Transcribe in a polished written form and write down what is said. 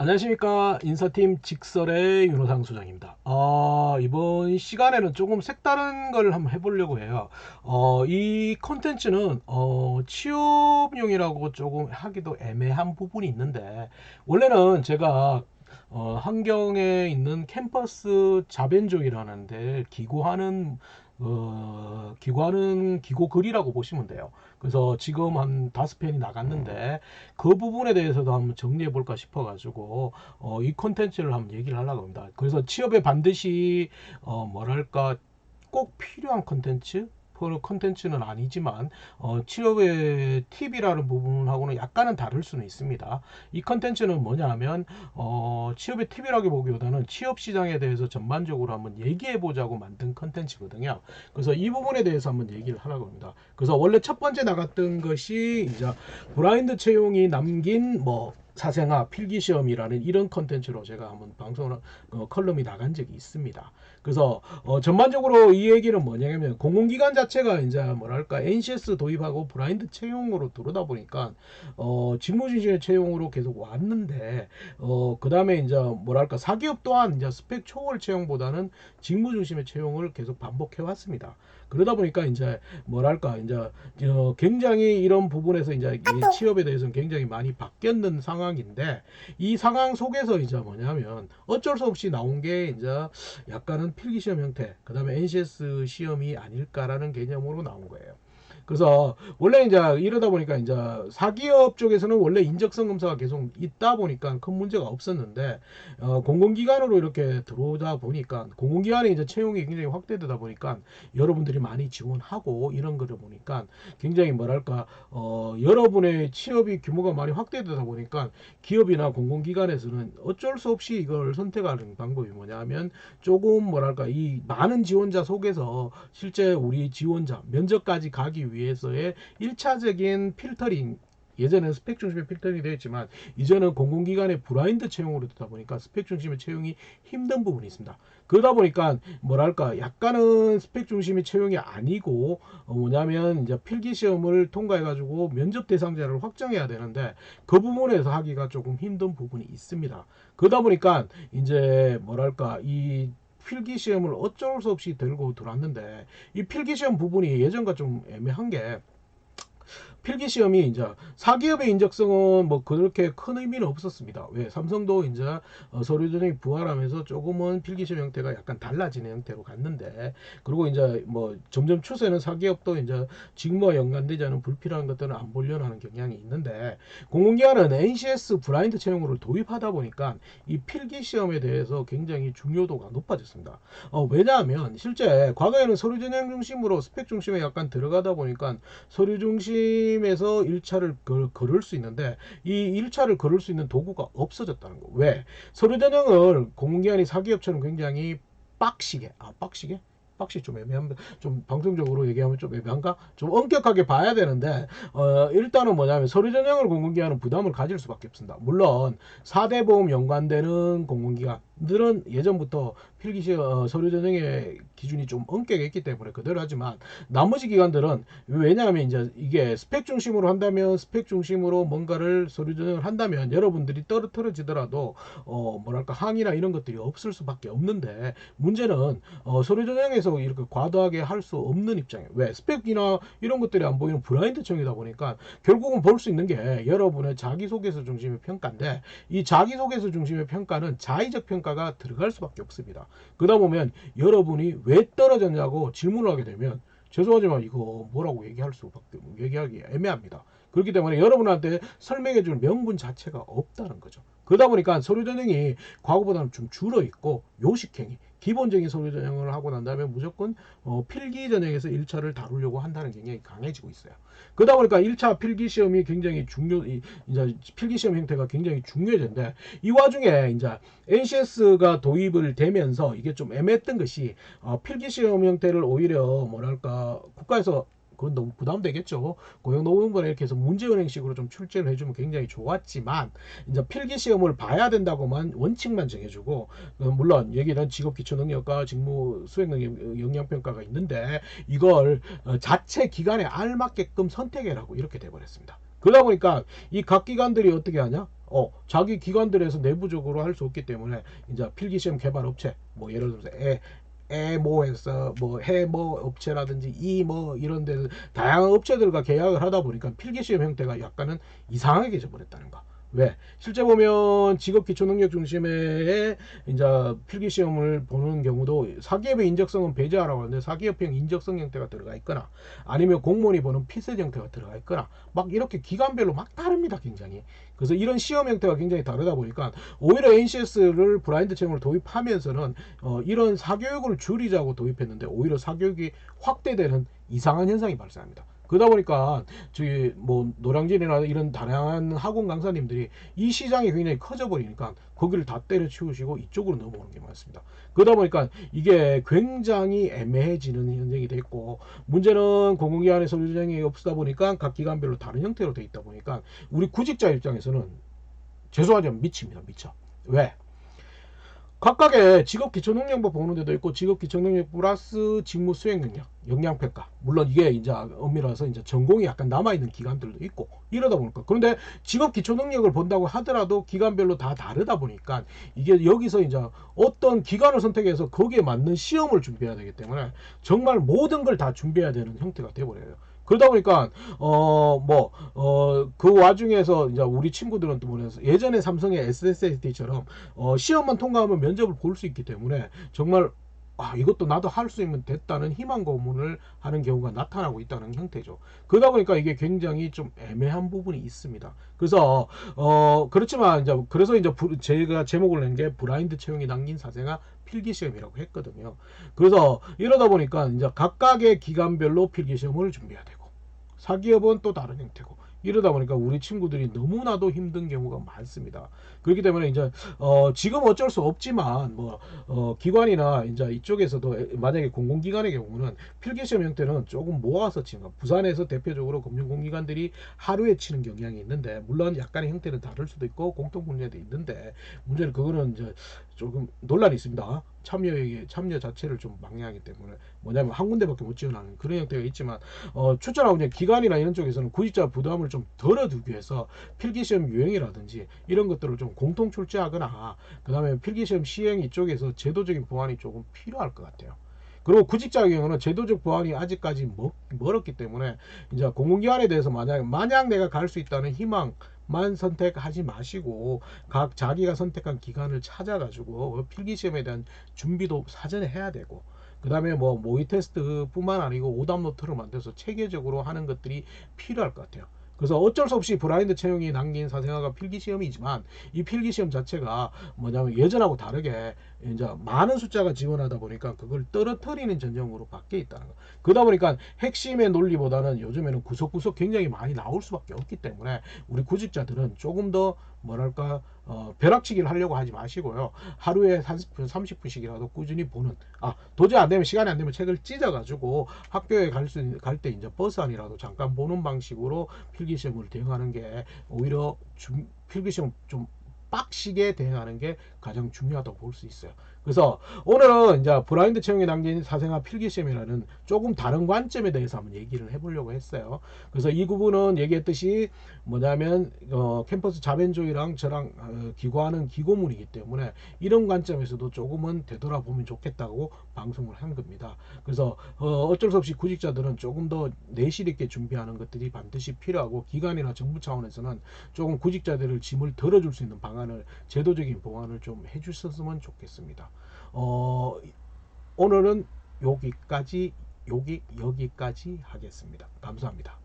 안녕하십니까. 인사팀 직설의 윤호상 소장입니다. 이번 시간에는 조금 색다른 걸 한번 해보려고 해요. 이 콘텐츠는 취업용이라고 조금 하기도 애매한 부분이 있는데, 원래는 제가 한경에 있는 캠퍼스 자변조이라는 데 기고하는 기고 글이라고 보시면 돼요. 그래서 지금 한 5편이 나갔는데 그 부분에 대해서도 한번 정리해 볼까 싶어 가지고 이 콘텐츠를 한번 얘기를 하려고 합니다. 그래서 취업에 반드시 뭐랄까 꼭 필요한 콘텐츠, 그 콘텐츠는 아니지만 취업의 팁이라는 부분하고는 약간은 다를 수는 있습니다. 이 콘텐츠는 뭐냐 하면 취업의 팁이라기보다는 취업 시장에 대해서 전반적으로 한번 얘기해 보자고 만든 콘텐츠거든요. 그래서 이 부분에 대해서 한번 얘기를 하려고 합니다. 그래서 원래 첫 번째 나갔던 것이 이제 브라인드 채용이 남긴 뭐 사생아 필기시험이라는 이런 컨텐츠로 제가 한번 방송을 컬럼이 나간 적이 있습니다. 그래서 전반적으로 이 얘기는 뭐냐면 공공기관 자체가 이제 뭐랄까 NCS 도입하고 브라인드 채용으로 들어오다 보니까 직무중심의 채용으로 계속 왔는데 그 다음에 이제 뭐랄까 사기업 또한 이제 스펙 초월 채용보다는 직무중심의 채용을 계속 반복해 왔습니다. 그러다 보니까 이제 뭐랄까 이제 굉장히 이런 부분에서 이제 이 취업에 대해서는 굉장히 많이 바뀌었는 상황인데 이 상황 속에서 이제 뭐냐면 어쩔 수 없이 나온 게 이제 약간은 필기시험 형태, 그 다음에 NCS 시험이 아닐까라는 개념으로 나온 거예요. 그래서 원래 이제 이러다 보니까 이제 사기업 쪽에서는 원래 인적성 검사가 계속 있다 보니까 큰 문제가 없었는데 공공기관으로 이렇게 들어오다 보니까 공공기관의 이제 채용이 굉장히 확대되다 보니까 여러분들이 많이 지원하고 이런 거를 보니까 굉장히 뭐랄까 여러분의 취업이 규모가 많이 확대되다 보니까 기업이나 공공기관에서는 어쩔 수 없이 이걸 선택하는 방법이 뭐냐면 조금 뭐랄까 이 많은 지원자 속에서 실제 우리 지원자 면접까지 가기 위해서의 1차적인 필터링, 예전에는 스펙 중심의 필터링이 되었지만 이제는 공공기관의 브라인드 채용으로 되다 보니까 스펙 중심의 채용이 힘든 부분이 있습니다. 그러다 보니까 뭐랄까 약간은 스펙 중심의 채용이 아니고 뭐냐면 이제 필기 시험을 통과해 가지고 면접 대상자를 확정해야 되는데 그 부분에서 하기가 조금 힘든 부분이 있습니다. 그러다 보니까 이제 뭐랄까 이 필기 시험을 어쩔 수 없이 들고 들어왔는데 이 필기 시험 부분이 예전과 좀 애매한 게 필기 시험이 이제 사기업의 인적성은 뭐 그렇게 큰 의미는 없었습니다. 왜 삼성도 이제 서류 전형이 부활하면서 조금은 필기 시험 형태가 약간 달라지는 형태로 갔는데 그리고 이제 뭐 점점 추세는 사기업도 이제 직무와 연관되지 않은 불필요한 것들은 안 보려는 하는 경향이 있는데 공공기관은 NCS 브라인드 채용으로 도입하다 보니까 이 필기 시험에 대해서 굉장히 중요도가 높아졌습니다. 왜냐하면 실제 과거에는 서류 전형 중심으로 스펙 중심에 약간 들어가다 보니까 서류 중심에서 1차를 걸을 수 있는데 이 1차를 걸을 수 있는 도구가 없어졌다는 거. 왜? 서류 전형을 공공기관이 사기업처럼 굉장히 빡시게, 빡시게? 빡시 좀 애매한데 좀 방송적으로 얘기하면 좀 애매한가? 좀 엄격하게 봐야 되는데 일단은 뭐냐면 서류 전형을 공공기관은 부담을 가질 수밖에 없습니다. 물론 4대 보험 연관되는 공공기관들은 예전부터 필기시 서류 전형의 기준이 좀 엄격했기 때문에 그대로 하지만 나머지 기관들은 왜냐하면 이제 이게 스펙 중심으로 한다면 스펙 중심으로 뭔가를 서류 전형을 한다면 여러분들이 떨어지더라도 뭐랄까 항의나 이런 것들이 없을 수밖에 없는데 문제는 서류 전형에서 이렇게 과도하게 할 수 없는 입장이에요. 왜? 스펙이나 이런 것들이 안 보이는 브라인드 청이다 보니까 결국은 볼 수 있는 게 여러분의 자기소개서 중심의 평가인데 이 자기소개서 중심의 평가는 자의적 평가가 들어갈 수밖에 없습니다. 그러다 보면 여러분이 왜 떨어졌냐고 질문을 하게 되면 죄송하지만 이거 뭐라고 얘기할 수밖에 얘기하기 애매합니다. 그렇기 때문에 여러분한테 설명해 줄 명분 자체가 없다는 거죠. 그러다 보니까 서류 전형이 과거보다는 좀 줄어 있고 요식행위 기본적인 서류 전형을 하고 난 다음에 무조건 필기 전형에서 1차를 다루려고 한다는 경향이 강해지고 있어요. 그러다 보니까 1차 필기 시험이 굉장히 이제 필기 시험 형태가 굉장히 중요해졌는데 이 와중에 이제 NCS가 도입을 되면서 이게 좀 애매했던 것이 필기 시험 형태를 오히려 뭐랄까 국가에서 그건 너무 부담되겠죠. 고용노동부나 이렇게 해서 문제은행식으로 좀 출제를 해주면 굉장히 좋았지만 이제 필기 시험을 봐야 된다고만 원칙만 정해주고 물론 여기는 직업 기초 능력과 직무 수행 능력 영향평가가 있는데 이걸 자체 기관에 알맞게끔 선택해라고 이렇게 돼버렸습니다. 그러다 보니까 이 각 기관들이 어떻게 하냐? 자기 기관들에서 내부적으로 할 수 없기 때문에 이제 필기시험 개발 업체, 뭐 예를 들어서 에모에서 뭐 해머 업체라든지 이뭐 이런 데 다양한 업체들과 계약을 하다 보니까 필기시험 형태가 약간은 이상하게 져버렸다는 거. 왜? 실제 보면 직업 기초 능력 중심의 이제 필기시험을 보는 경우도 사기업의 인적성은 배제하라고 하는데 사기업형 인적성 형태가 들어가 있거나 아니면 공무원이 보는 피셋 형태가 들어가 있거나 막 이렇게 기관별로 막 다릅니다, 굉장히. 그래서 이런 시험 형태가 굉장히 다르다 보니까 오히려 NCS를 브라인드 채용을 도입하면서는 이런 사교육을 줄이자고 도입했는데 오히려 사교육이 확대되는 이상한 현상이 발생합니다. 그러다 보니까 저희 뭐 노량진이나 이런 다양한 학원 강사님들이 이 시장이 굉장히 커져 버리니까 거기를 다 때려치우시고 이쪽으로 넘어오는 게 많습니다. 그러다 보니까 이게 굉장히 애매해지는 현상이 됐고, 문제는 공공기관의 서류정이 없다 보니까 각 기관별로 다른 형태로 돼 있다 보니까 우리 구직자 입장에서는 죄송하지만 미칩니다. 미쳐. 왜? 각각의 직업 기초 능력부 보는 데도 있고 직업 기초 능력 플러스 직무 수행 능력, 역량평가. 물론 이게 이제 엄밀해서 이제 전공이 약간 남아 있는 기관들도 있고 이러다 보니까, 그런데 직업 기초 능력을 본다고 하더라도 기관별로 다 다르다 보니까 이게 여기서 이제 어떤 기관을 선택해서 거기에 맞는 시험을 준비해야 되기 때문에 정말 모든 걸 다 준비해야 되는 형태가 돼 버려요. 그러다 보니까 그 와중에서 이제 우리 친구들은 또 뭐냐서 예전에 삼성의 SSD처럼 시험만 통과하면 면접을 볼 수 있기 때문에 정말 이것도 나도 할 수 있으면 됐다는 희망 고문을 하는 경우가 나타나고 있다는 형태죠. 그러다 보니까 이게 굉장히 좀 애매한 부분이 있습니다. 그래서 그렇지만 이제 그래서 이제 제가 제목을 낸 게 브라인드 채용이 남긴 사생아 필기시험이라고 했거든요. 그래서 이러다 보니까 이제 각각의 기관별로 필기시험을 준비해야 되고 사기업은 또 다른 형태고 이러다 보니까 우리 친구들이 너무나도 힘든 경우가 많습니다. 그렇기 때문에 이제 지금 어쩔 수 없지만 기관이나 이제 이쪽에서도 만약에 공공기관의 경우는 필기시험 형태는 조금 모아서 치는 거. 부산에서 대표적으로 금융공기관들이 하루에 치는 경향이 있는데, 물론 약간의 형태는 다를 수도 있고 공통 분야도 있는데, 문제는 그거는 이제 조금 논란이 있습니다. 참여 자체를 좀 방해하기 때문에 뭐냐면 한 군데밖에 못 지원하는 그런 형태가 있지만, 추천하고 이제 기관이나 이런 쪽에서는 구직자 부담을 좀 덜어두기 위해서 필기시험 유형이라든지 이런 것들을 좀 공통 출제하거나, 그 다음에 필기시험 시행 이쪽에서 제도적인 보완이 조금 필요할 것 같아요. 그리고 구직자의 경우는 제도적 보완이 아직까지 멀었기 때문에 이제 공공기관에 대해서 만약 내가 갈 수 있다는 희망만 선택하지 마시고 각 자기가 선택한 기관을 찾아가지고 필기시험에 대한 준비도 사전에 해야 되고, 그 다음에 뭐 모의 테스트 뿐만 아니고 오답 노트를 만들어서 체계적으로 하는 것들이 필요할 것 같아요. 그래서 어쩔 수 없이 브라인드 채용이 남긴 사생아가 필기시험이지만 이 필기시험 자체가 뭐냐면 예전하고 다르게 이제 많은 숫자가 지원하다 보니까 그걸 떨어뜨리는 전형으로 바뀌어 있다는 거. 그러다 보니까 핵심의 논리보다는 요즘에는 구석구석 굉장히 많이 나올 수밖에 없기 때문에 우리 구직자들은 조금 더 뭐랄까 벼락치기를 하려고 하지 마시고요. 하루에 30분 30분씩이라도 꾸준히 보는, 도저히 안 되면 시간이 안 되면 책을 찢어가지고 학교에 갈 때 이제 버스 안이라도 잠깐 보는 방식으로 필기시험을 대응하는 게 오히려 필기시험 좀 빡시게 대응하는 게 가장 중요하다고 볼 수 있어요. 그래서 오늘은 이제 브라인드 채용에 남긴 사생아 필기시험이라는 조금 다른 관점에 대해서 한번 얘기를 해보려고 했어요. 그래서 이 부분은 얘기했듯이 뭐냐면 캠퍼스 자변조이랑 저랑 기고하는 기고문이기 때문에 이런 관점에서도 조금은 되돌아보면 좋겠다고 방송을 한 겁니다. 그래서 어쩔 수 없이 구직자들은 조금 더 내실 있게 준비하는 것들이 반드시 필요하고, 기관이나 정부 차원에서는 조금 구직자들을 짐을 덜어줄 수 있는 방안을, 제도적인 보완을 좀 해주셨으면 좋겠습니다. 오늘은 여기까지 하겠습니다. 감사합니다.